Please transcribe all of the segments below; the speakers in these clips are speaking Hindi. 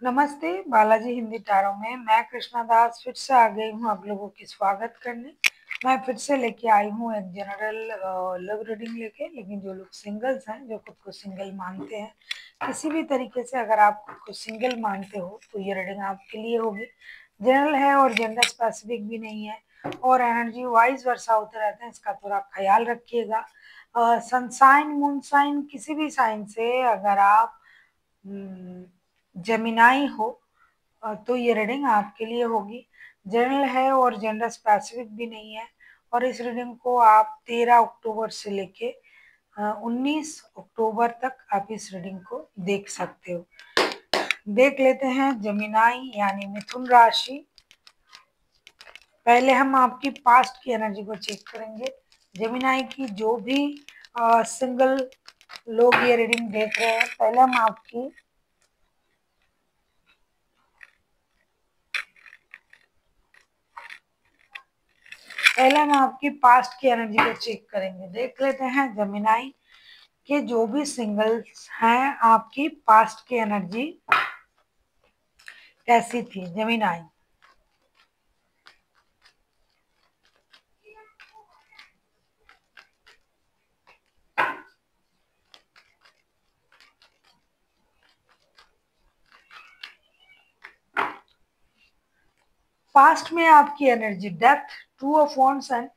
नमस्ते, बालाजी हिंदी टैरो में मैं कृष्णा दास फिर से आ गई हूँ आप लोगों की स्वागत करने। मैं फिर से लेके आई हूँ एक जनरल लव रीडिंग लेके, लेकिन जो लोग सिंगल्स हैं, जो खुद को सिंगल मानते हैं, किसी भी तरीके से अगर आप खुद को सिंगल मानते हो तो ये रीडिंग आपके लिए होगी। जनरल है और जेंडर स्पेसिफिक भी नहीं है, और एनर्जी वाइज वर्षा होते रहते हैं, इसका थोड़ा ख्याल रखिएगा। सनसाइन मून साइन किसी भी साइन से अगर आप जेमिनाई हो तो ये रीडिंग आपके लिए होगी। जनरल है और जेंडर स्पेसिफिक भी नहीं है, और इस रीडिंग को आप 13 अक्टूबर से लेके 19 अक्टूबर तक आप इस रीडिंग को देख सकते हो। देख लेते हैं जेमिनाई यानी मिथुन राशि। पहले हम आपकी पास्ट की एनर्जी को चेक करेंगे। जेमिनाई की जो भी सिंगल लोग ये रीडिंग देख रहे हैं, पहले हम आपकी पास्ट की एनर्जी को चेक करेंगे। देख लेते हैं जेमिनाई के जो भी सिंगल्स हैं, आपकी पास्ट की एनर्जी कैसी थी जेमिनाई। पास्ट में आपकी energy death, two of wands and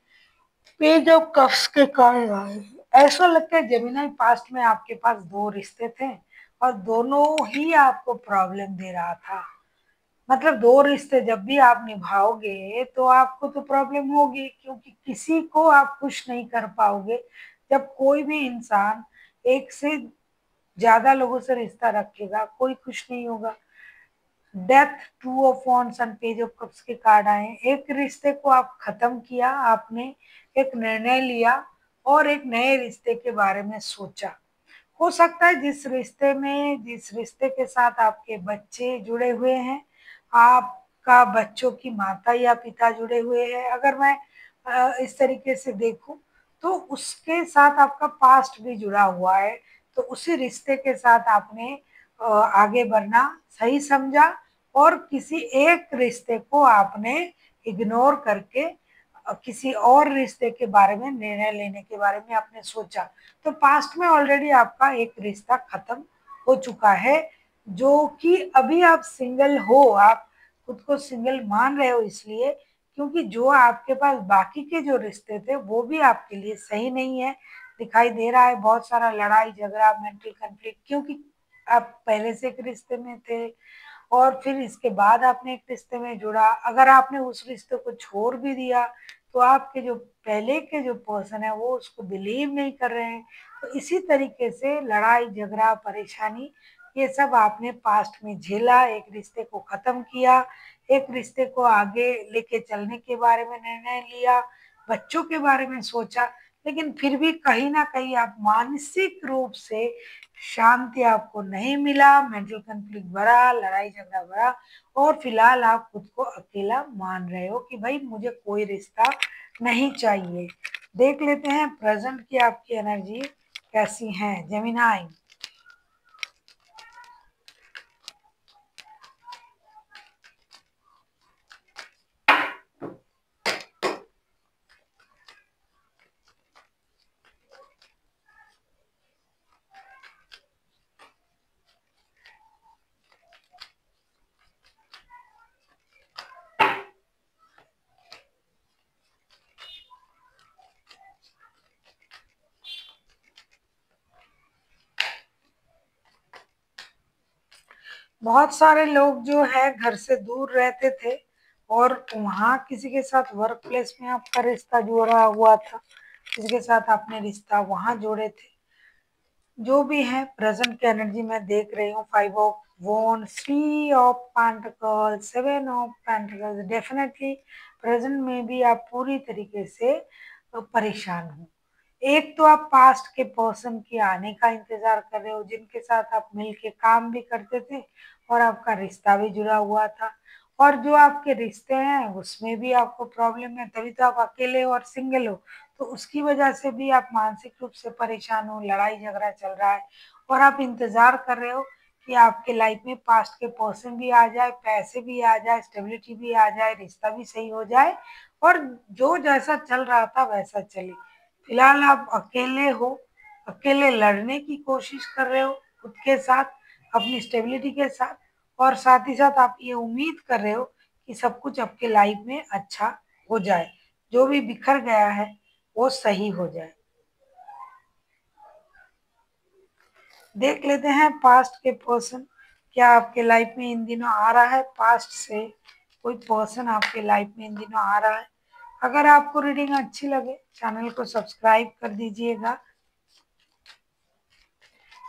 page of cups के कारण आए। ऐसा लगता है जेमिनाई पास्ट में आपके पास दो रिश्ते थे और दोनों ही आपको प्रॉब्लम दे रहा था। मतलब दो रिश्ते जब भी आप निभाओगे तो आपको तो प्रॉब्लम होगी, क्योंकि किसी को आप खुश नहीं कर पाओगे। जब कोई भी इंसान एक से ज्यादा लोगों से रिश्ता रखेगा, कोई खुश नहीं होगा। Death, two of wands and page of cups के कार्ड आए। एक रिश्ते को आप खत्म किया, आपने एक निर्णय लिया और एक नए रिश्ते के बारे में सोचा। हो सकता है जिस रिश्ते के साथ आपके बच्चे जुड़े हुए हैं, आपका बच्चों की माता या पिता जुड़े हुए हैं, अगर मैं इस तरीके से देखूं तो उसके साथ आपका पास्ट भी जुड़ा हुआ है। तो उसी रिश्ते के साथ आपने आगे बढ़ना सही समझा, और किसी एक रिश्ते को आपने इग्नोर करके किसी और रिश्ते के बारे में निर्णय लेने के बारे में आपने सोचा। तो पास्ट में ऑलरेडी आपका एक रिश्ता खत्म हो चुका है, जो कि अभी आप सिंगल हो, आप खुद को सिंगल मान रहे हो इसलिए क्योंकि जो आपके पास बाकी के जो रिश्ते थे वो भी आपके लिए सही नहीं है। दिखाई दे रहा है बहुत सारा लड़ाई झगड़ा, मेंटल कन्फ्लिक्ट, क्योंकि आप पहले से एक रिश्ते में थे और फिर इसके बाद आपने एक रिश्ते में जुड़ा। अगर आपने उस रिश्ते को छोड़ भी दिया तो आपके जो पहले के जो पर्सन है वो उसको बिलीव नहीं कर रहे हैं। तो इसी तरीके से लड़ाई झगड़ा परेशानी ये सब आपने पास्ट में झेला, एक रिश्ते को खत्म किया, एक रिश्ते को आगे लेके चलने के बारे में निर्णय लिया, बच्चों के बारे में सोचा, लेकिन फिर भी कहीं ना कहीं आप मानसिक रूप से शांति आपको नहीं मिला। मेंटल कन्फ्लिक्ट बढ़ा, लड़ाई झगड़ा बढ़ा, और फिलहाल आप खुद को अकेला मान रहे हो कि भाई मुझे कोई रिश्ता नहीं चाहिए। देख लेते हैं प्रेजेंट की आपकी एनर्जी कैसी है जेमिनाई। बहुत सारे लोग जो है घर से दूर रहते थे और वहाँ किसी के साथ वर्क प्लेस में आपका रिश्ता जुड़ा हुआ था, किसी के साथ आपने रिश्ता वहां जोड़े थे। जो भी है प्रेजेंट की एनर्जी में देख रही हूँ, 5 of wand, 3 of pentacles, 7 of pentacles. Definitely present में भी आप पूरी तरीके से परेशान हो। एक तो आप पास्ट के पर्सन के आने का इंतजार कर रहे हो, जिनके साथ आप मिलके काम भी करते थे और आपका रिश्ता भी जुड़ा हुआ था, और जो आपके रिश्ते हैं उसमें भी आपको प्रॉब्लम है, तभी तो आप अकेले और सिंगल हो। तो उसकी वजह से भी आप मानसिक रूप से परेशान हो, लड़ाई झगड़ा चल रहा है और आप इंतजार कर रहे हो कि आपके लाइफ में पास्ट के पर्सन भी आ जाए, पैसे भी आ जाए, स्टेबिलिटी भी आ जाए, रिश्ता भी सही हो जाए और जो जैसा चल रहा था वैसा चले। फिलहाल आप अकेले हो, अकेले लड़ने की कोशिश कर रहे हो खुद के साथ, अपनी स्टेबिलिटी के साथ, और साथ ही साथ आप ये उम्मीद कर रहे हो कि सब कुछ आपके लाइफ में अच्छा हो जाए, जो भी बिखर गया है वो सही हो जाए। देख लेते हैं पास्ट के पर्सन क्या आपके लाइफ में इन दिनों आ रहा है। पास्ट से कोई पर्सन आपके लाइफ में इन दिनों आ रहा है। अगर आपको रीडिंग अच्छी लगे चैनल को सब्सक्राइब कर दीजिएगा,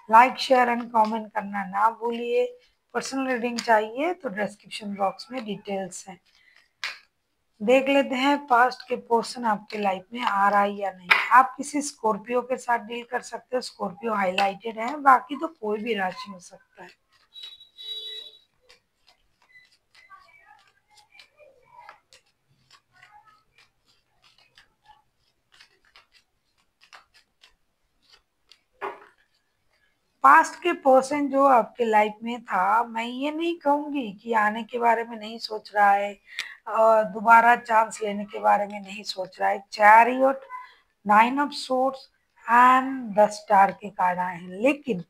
लाइक शेयर एंड कमेंट करना ना भूलिए। पर्सनल रीडिंग चाहिए तो डिस्क्रिप्शन बॉक्स में डिटेल्स हैं। देख लेते हैं पास्ट के पर्सन आपके लाइफ में आ रहा है या नहीं। आप किसी स्कॉर्पियो के साथ डील कर सकते हो, स्कॉर्पियो हाईलाइटेड है, बाकी तो कोई भी राशि हो सकता है। पास्ट के पर्सन जो आपके लाइफ में था, मैं ये नहीं कहूंगी कि आने के बारे में नहीं सोच रहा है और दोबारा चांस लेने के बारे में नहीं सोच रहा है। Chariot, nine of swords and the star के कार्ड आए हैं, लेकिन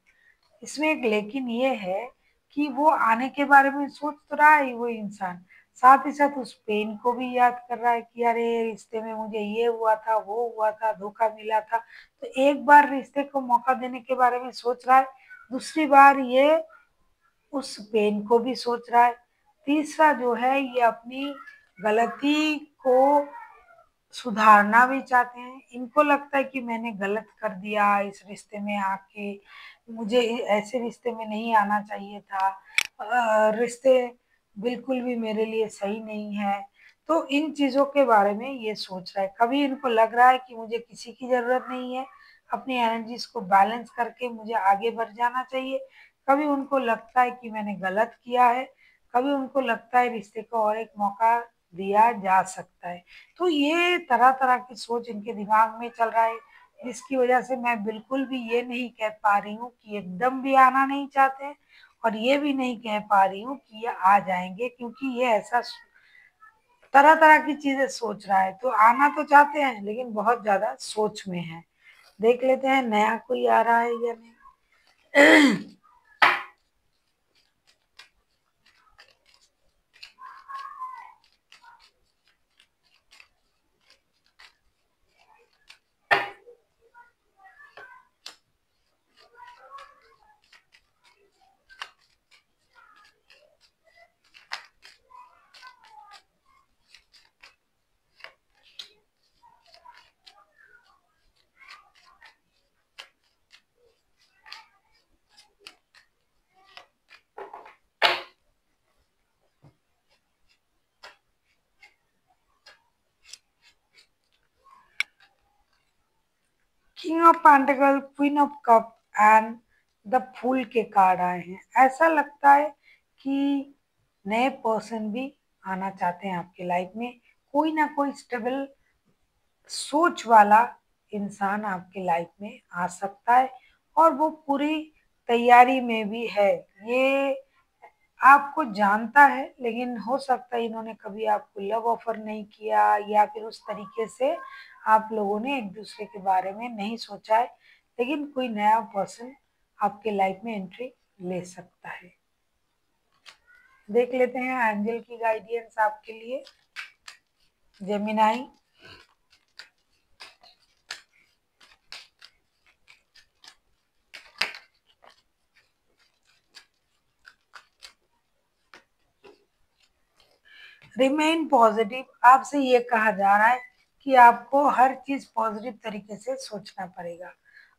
इसमें एक लेकिन ये है कि वो आने के बारे में सोच तो रहा है वो इंसान, साथ ही साथ उस पेन को भी याद कर रहा है कि अरे रिश्ते में मुझे ये हुआ था, वो हुआ था, धोखा मिला था। तो एक बार रिश्ते को मौका देने के बारे में सोच रहा है, दूसरी बार ये उस पेन को भी सोच रहा है, तीसरा जो है ये अपनी गलती को सुधारना भी चाहते हैं। इनको लगता है कि मैंने गलत कर दिया इस रिश्ते में आके, मुझे ऐसे रिश्ते में नहीं आना चाहिए था, रिश्ते बिल्कुल भी मेरे लिए सही नहीं है। तो इन चीज़ों के बारे में ये सोच रहा है। कभी इनको लग रहा है कि मुझे किसी की ज़रूरत नहीं है, अपनी एनर्जीज को बैलेंस करके मुझे आगे बढ़ जाना चाहिए। कभी उनको लगता है कि मैंने गलत किया है, कभी उनको लगता है रिश्ते को और एक मौका दिया जा सकता है। तो ये तरह तरह की सोच इनके दिमाग में चल रहा है, जिसकी वजह से मैं बिल्कुल भी ये नहीं कह पा रही हूँ कि एकदम भी आना नहीं चाहते हैं, और ये भी नहीं कह पा रही हूँ कि ये आ जाएंगे, क्योंकि ये ऐसा तरह तरह की चीजें सोच रहा है। तो आना तो चाहते हैं लेकिन बहुत ज्यादा सोच में है। देख लेते हैं नया कोई आ रहा है या नहीं। King of pentacle, queen of cup and the fool के कार्ड आए हैं। ऐसा लगता है कि नए पर्सन भी आना चाहते हैं आपके लाइफ में। कोई ना कोई स्टेबल सोच वाला इंसान आपके लाइफ में आ सकता है, और वो पूरी तैयारी में भी है। ये आपको जानता है, लेकिन हो सकता है इन्होंने कभी आपको लव ऑफर नहीं किया, या फिर उस तरीके से आप लोगों ने एक दूसरे के बारे में नहीं सोचा है। लेकिन कोई नया पर्सन आपके लाइफ में एंट्री ले सकता है। देख लेते हैं एंजल की गाइडेंस आपके लिए। Gemini, remain positive. आपसे ये कहा जा रहा है कि आपको हर चीज पॉजिटिव तरीके से सोचना पड़ेगा।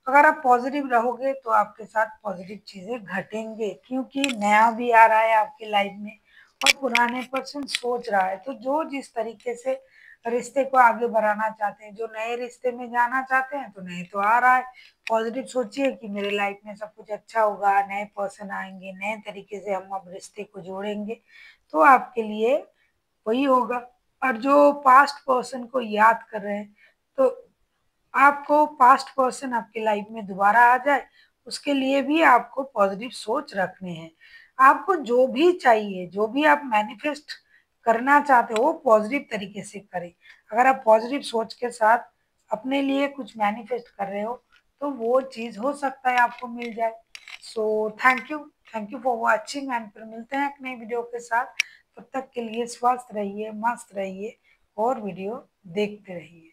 अगर आप पॉजिटिव रहोगे तो आपके साथ पॉजिटिव चीजें घटेंगे, क्योंकि नया भी आ रहा है आपके लाइफ में और पुराने पर्सन सोच रहा है। तो जो जिस तरीके से रिश्ते को आगे बढ़ाना चाहते हैं, जो नए रिश्ते में जाना चाहते हैं, तो नए तो आ रहा है। पॉजिटिव सोचिए कि मेरे लाइफ में सब कुछ अच्छा होगा, नए पर्सन आएंगे, नए तरीके से हम अब रिश्ते को जोड़ेंगे, तो आपके लिए वही होगा। और जो पास्ट पर्सन को याद कर रहे हैं, तो आपको पास्ट पर्सन आपकी लाइफ में दोबारा आ जाए, उसके लिए भी आपको पॉजिटिव सोच रखनी है। आपको जो भी चाहिए, जो भी आप मैनिफेस्ट करना चाहते हो, वो पॉजिटिव तरीके से करें। अगर आप पॉजिटिव सोच के साथ अपने लिए कुछ मैनिफेस्ट कर रहे हो, तो वो चीज़ हो सकता है आपको मिल जाए। So thank you for watching, and फिर मिलते हैं एक नई वीडियो के साथ। तब तक के लिए स्वस्थ रहिए, मस्त रहिए और वीडियो देखते रहिए।